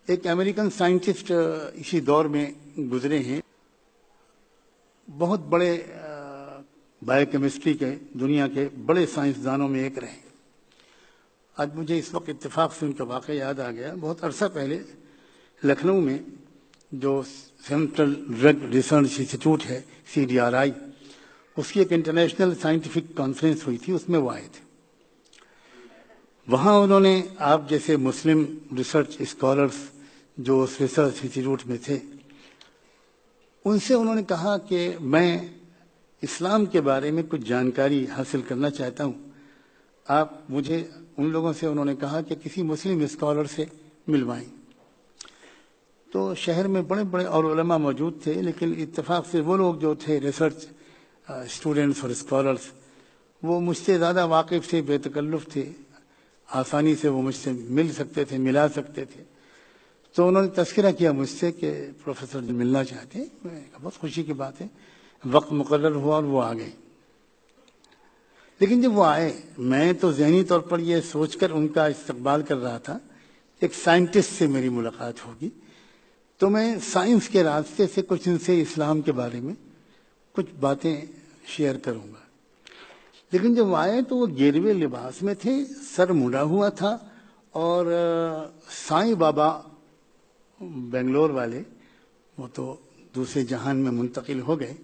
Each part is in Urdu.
ایک امریکن سائنٹسٹ اسی دور میں گزرے ہیں، بہت بڑے بایو کیمسٹری کے دنیا کے بڑے سائنسدانوں میں ایک رہے۔ آج مجھے اس وقت اتفاق سے ان کا واقعہ یاد آ گیا۔ بہت عرصہ پہلے لکھنؤ میں جو سینٹرل ڈرگ ریسرچ انسٹیٹیوٹ ہے CDRI، اس کی ایک انٹرنیشنل سائنٹیفک کانفرنس ہوئی تھی، اس میں وہ آئے تھے۔ وہاں انہوں نے آپ جیسے مسلم ریسرچ اسکالرس جو اس ریسرچ انسٹیٹیوٹ میں تھے، ان سے انہوں نے کہا کہ میں اسلام کے بارے میں کچھ جانکاری حاصل کرنا چاہتا ہوں، آپ مجھے ان لوگوں سے انہوں نے کہا کہ کسی مسلم اسکالر سے ملوائیں۔ تو شہر میں بڑے بڑے اور علماء موجود تھے، لیکن اتفاق سے وہ لوگ جو تھے ریسرچ اسٹوڈنٹس اور اسکالرس، وہ مجھ سے زیادہ واقف تھے، بے تکلف تھے، آسانی سے وہ مجھ سے مل سکتے تھے، ملا سکتے تھے۔ تو انہوں نے تذکرہ کیا مجھ سے کہ پروفیسر جو ملنا چاہتے ہیں۔ میں نے کہا بہت خوشی کی بات ہے۔ وقت مقرر ہوا اور وہ آ گئے۔ لیکن جب وہ آئے، میں تو ذہنی طور پر یہ سوچ کر ان کا استقبال کر رہا تھا، ایک سائنٹسٹ سے میری ملاقات ہوگی تو میں سائنس کے راستے سے کچھ ان سے اسلام کے بارے میں کچھ باتیں شیئر کروں گا۔ لیکن جب وہ آئے تو وہ گیروے لباس میں تھے، سر مڑا ہوا تھا، اور سائیں بابا بنگلور والے، وہ تو دوسرے جہان میں منتقل ہو گئے،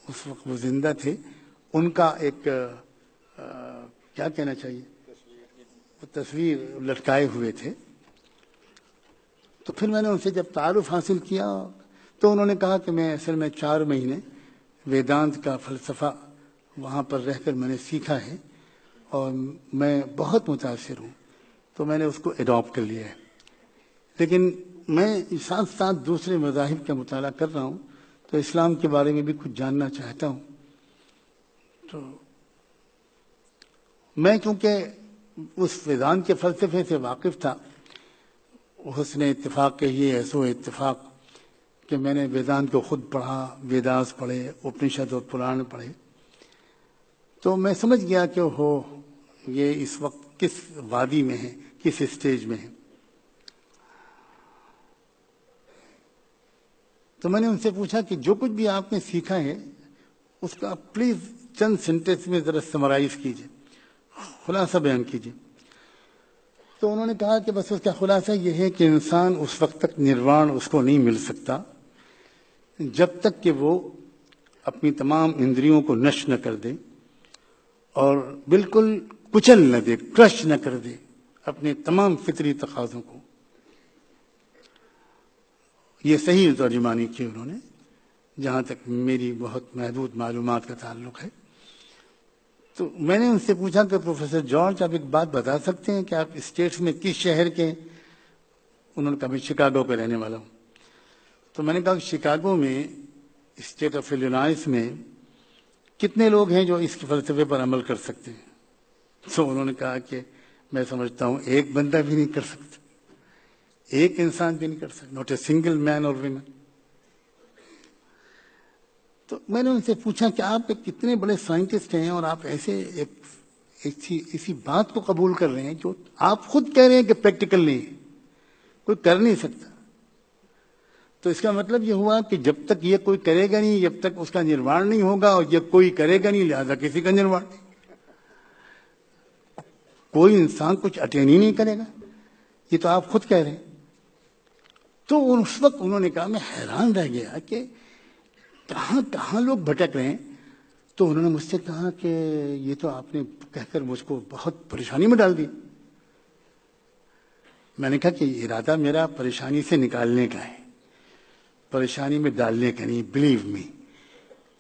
اس وقت وہ زندہ تھے، ان کا ایک کیا کہنا چاہیے، وہ تصویر لٹکائے ہوئے تھے۔ تو پھر میں نے ان سے جب تعارف حاصل کیا تو انہوں نے کہا کہ میں اصل میں 4 مہینے ویدانت کا فلسفہ وہاں پر رہ کر میں نے سیکھا ہے اور میں بہت متاثر ہوں، تو میں نے اس کو اڈاپٹ کر لیا ہے۔ لیکن میں ساتھ ساتھ دوسرے مذاہب کا مطالعہ کر رہا ہوں، تو اسلام کے بارے میں بھی کچھ جاننا چاہتا ہوں۔ تو میں چونکہ اس ویدانت کے فلسفے سے واقف تھا، حسن اتفاق کہیے ایسو اتفاق کہ میں نے ویدانت کو خود پڑھا، ویداس پڑھے، اپنشد اور پران پڑھے، تو میں سمجھ گیا کہ یہ اس وقت کس وادی میں ہے، کس اسٹیج میں ہے۔ تو میں نے ان سے پوچھا کہ جو کچھ بھی آپ نے سیکھا ہے اس کا پلیز چند سینٹنس میں ذرا سمرائز کیجیے، خلاصہ بیان کیجیے۔ تو انہوں نے کہا کہ بس اس کا خلاصہ یہ ہے کہ انسان اس وقت تک نروان اس کو نہیں مل سکتا جب تک کہ وہ اپنی تمام اندریوں کو نشٹ نہ کر دے اور بالکل کچل نہ دے، کرش نہ کر دے اپنے تمام فطری تقاضوں کو۔ یہ صحیح ترجمانی کی انہوں نے، جہاں تک میری بہت محدود معلومات کا تعلق ہے۔ تو میں نے ان سے پوچھا کہ پروفیسر جارج آپ ایک بات بتا سکتے ہیں کہ آپ اسٹیٹس میں کس شہر کے؟ انہوں نے کہا میں شکاگو کا رہنے والا ہوں۔ تو میں نے کہا کہ شکاگو میں، اسٹیٹ آف الینوائس میں کتنے لوگ ہیں جو اس فلسفے پر عمل کر سکتے ہیں؟ تو انہوں نے کہا کہ میں سمجھتا ہوں ایک بندہ بھی نہیں کر سکتا، ایک انسان بھی نہیں کر سکتا، ناٹ اے سنگل مین اور ویمن۔ تو میں نے ان سے پوچھا کہ آپ ایک کتنے بڑے سائنٹسٹ ہیں اور آپ ایسی بات کو قبول کر رہے ہیں جو آپ خود کہہ رہے ہیں کہ پریکٹیکل نہیں ہے، کوئی کر نہیں سکتا۔ تو اس کا مطلب یہ ہوا کہ جب تک یہ کوئی کرے گا نہیں، جب تک اس کا نروان نہیں ہوگا، اور یہ کوئی کرے گا نہیں، لہذا کسی کا نروان نہیں، کوئی انسان کچھ اٹین ہی نہیں کرے گا، یہ تو آپ خود کہہ رہے ہیں۔ تو اس وقت انہوں نے کہا، میں حیران رہ گیا کہ کہاں کہاں لوگ بھٹک رہے ہیں۔ تو انہوں نے مجھ سے کہا کہ یہ تو آپ نے کہہ کر مجھ کو بہت پریشانی میں ڈال دی۔ میں نے کہا کہ ارادہ میرا پریشانی سے نکالنے کا ہے، پریشانی میں ڈالنے کا نہیں، بلیو می۔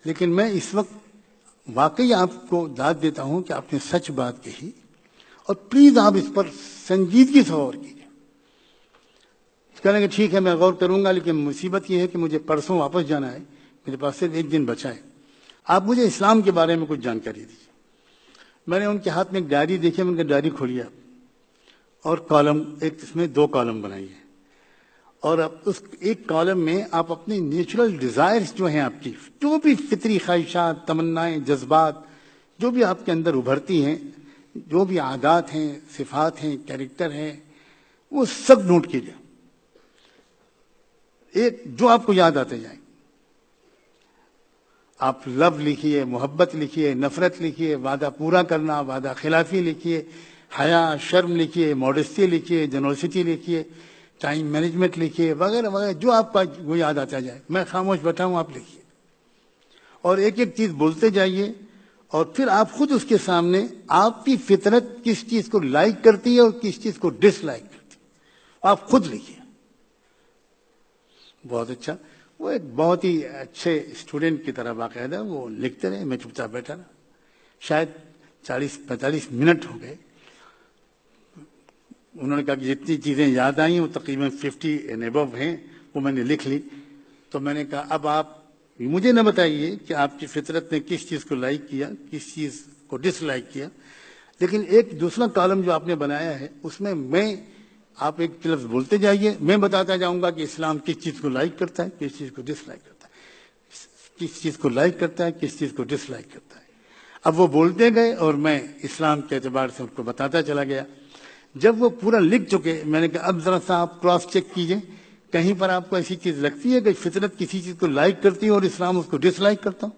لیکن میں اس وقت واقعی آپ کو داد دیتا ہوں کہ آپ نے سچ بات کہی، اور پلیز آپ اس پر سنجیدگی سے غور کیجیے۔ کہنے کہ ٹھیک ہے میں غور کروں گا، لیکن مصیبت یہ ہے کہ مجھے پرسوں واپس جانا ہے، میرے پاس صرف 1 دن بچا ہے، آپ مجھے اسلام کے بارے میں کچھ جانکاری دیجیے۔ میں نے ان کے ہاتھ میں ایک ڈائری دیکھی، میں ان کا ڈائری کھولی اور کالم، ایک اس میں 2 کالم بنائیے، اور اب اس ایک کالم میں آپ اپنی نیچرل ڈیزائرز جو ہیں، آپ کی جو بھی فطری خواہشات، تمنائیں، جذبات جو بھی آپ کے اندر ابھرتی ہیں، جو بھی عادات ہیں، صفات ہیں، کیریکٹر ہیں، وہ سب نوٹ کیجیے۔ ایک جو آپ کو یاد آتے جائیں. آپ لو لکھیے, محبت لکھیے, نفرت لکھیے, وعدہ پورا کرنا, وعدہ خلافی لکھیے, حیا, شرم لکھیے, ماڈسٹی لکھیے, جنروسٹی لکھیے, ٹائم مینجمنٹ لکھیے, وغیرہ وغیرہ, جو آپ کا وہ یاد آتا جائے. میں خاموش بیٹھا ہوں, آپ لکھیے اور ایک ایک چیز بولتے جائیے. اور پھر آپ خود اس کے سامنے آپ کی فطرت کس چیز کو لائک کرتی ہے اور کس چیز کو ڈس لائک کرتی ہے, آپ خود لکھیے. بہت اچھا. وہ ایک بہت ہی اچھے اسٹوڈنٹ کی طرح باقاعدہ وہ لکھتے رہے, میں چپ چاپ بیٹھا رہا. شاید 40-45 منٹ ہو گئے. انہوں نے کہا کہ جتنی چیزیں یاد آئیں وہ تقریباً 50 اینڈ ابو ہیں, وہ میں نے لکھ لی. تو میں نے کہا اب آپ مجھے نہ بتائیے کہ آپ کی فطرت نے کس چیز کو لائک کیا, کس چیز کو ڈس لائک کیا, لیکن ایک دوسرا کالم جو آپ نے بنایا ہے اس میں آپ ایک لفظ بولتے جائیے, میں بتاتا جاؤں گا کہ اسلام کس چیز کو لائک کرتا ہے, کس چیز کو ڈس لائک کرتا ہے, کس چیز کو لائک کرتا ہے, کس چیز کو ڈس لائک کرتا ہے. اب وہ بولتے گئے اور میں اسلام کے اعتبار سے ان کو بتاتا چلا گیا. جب وہ پورا لکھ چکے, میں نے کہا اب ذرا سا آپ کراس چیک کیجئے, کہیں پر آپ کو ایسی چیز لگتی ہے کہ فطرت کسی چیز کو لائک کرتی ہے اور اسلام اس کو ڈس لائک کرتا ہوں,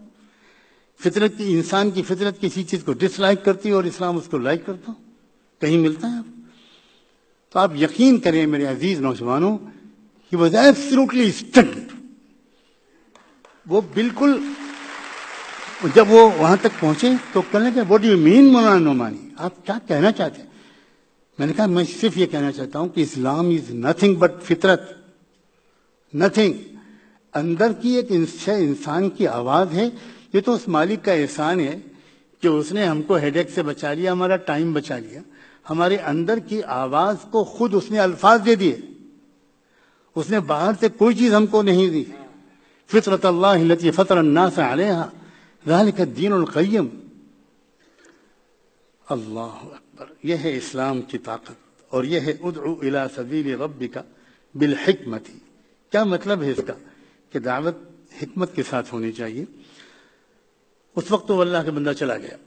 فطرت کی, انسان کی فطرت کسی چیز کو ڈس لائک کرتی ہے اور اسلام اس کو لائک کرتا ہوں, کہیں ملتا ہے آپ؟ تو آپ یقین کریں میرے عزیز نوجوانوں, he was absolutely stunned. وہ بالکل, جب وہ وہاں تک پہنچے تو کہنے لگے what do you mean مولانا نعمانی, آپ کیا کہنا چاہتے ہیں؟ میں نے کہا میں صرف یہ کہنا چاہتا ہوں کہ اسلام از نتھنگ بٹ فطرت, نتھنگ. اندر کی ایک انسان کی آواز ہے, یہ تو اس مالک کا احسان ہے کہ اس نے ہم کو ہیڈ ایک سے بچا لیا, ہمارا ٹائم بچا لیا. ہمارے اندر کی آواز کو خود اس نے الفاظ دے دیے, اس نے باہر سے کوئی چیز ہم کو نہیں دی. فطرت اللہ التی فطر الناس علیہا ذالک الدین القیم. اللہ اکبر, یہ ہے اسلام کی طاقت, اور یہ ہے ادعو الی سبیل ربک بالحکمت. کیا مطلب ہے اس کا کہ دعوت حکمت کے ساتھ ہونی چاہیے. اس وقت تو اللہ کا بندہ چلا گیا,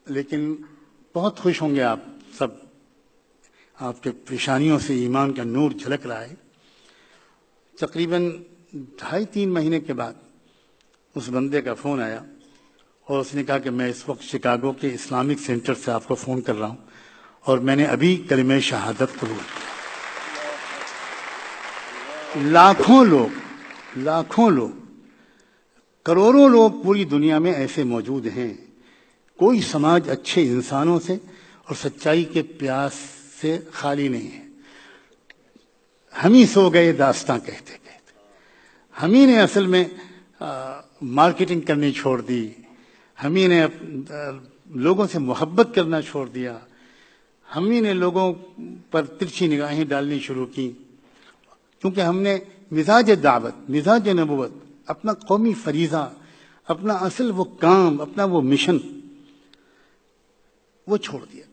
لیکن بہت خوش ہوں گے آپ سب, آپ کے پیشانیوں سے ایمان کا نور جھلک رہا ہے. تقریباً 2.5-3 مہینے کے بعد اس بندے کا فون آیا اور اس نے کہا کہ میں اس وقت شکاگو کے اسلامک سینٹر سے آپ کو فون کر رہا ہوں اور میں نے ابھی کلمہ شہادت قبول کیا. لاکھوں لوگ, کروڑوں لوگ پوری دنیا میں ایسے موجود ہیں. کوئی سماج اچھے انسانوں سے اور سچائی کے پیاس سے خالی نہیں ہے. ہم ہی سو گئے داستاں کہتے کہتے, ہم ہی نے اصل میں مارکیٹنگ کرنی چھوڑ دی, ہم ہی نے لوگوں سے محبت کرنا چھوڑ دیا, ہم ہی نے لوگوں پر ترچھی نگاہیں ڈالنی شروع کی, کیونکہ ہم نے مزاج دعوت, مزاج نبوت, اپنا قومی فریضہ, اپنا اصل وہ کام, اپنا وہ مشن وہ چھوڑ دیا.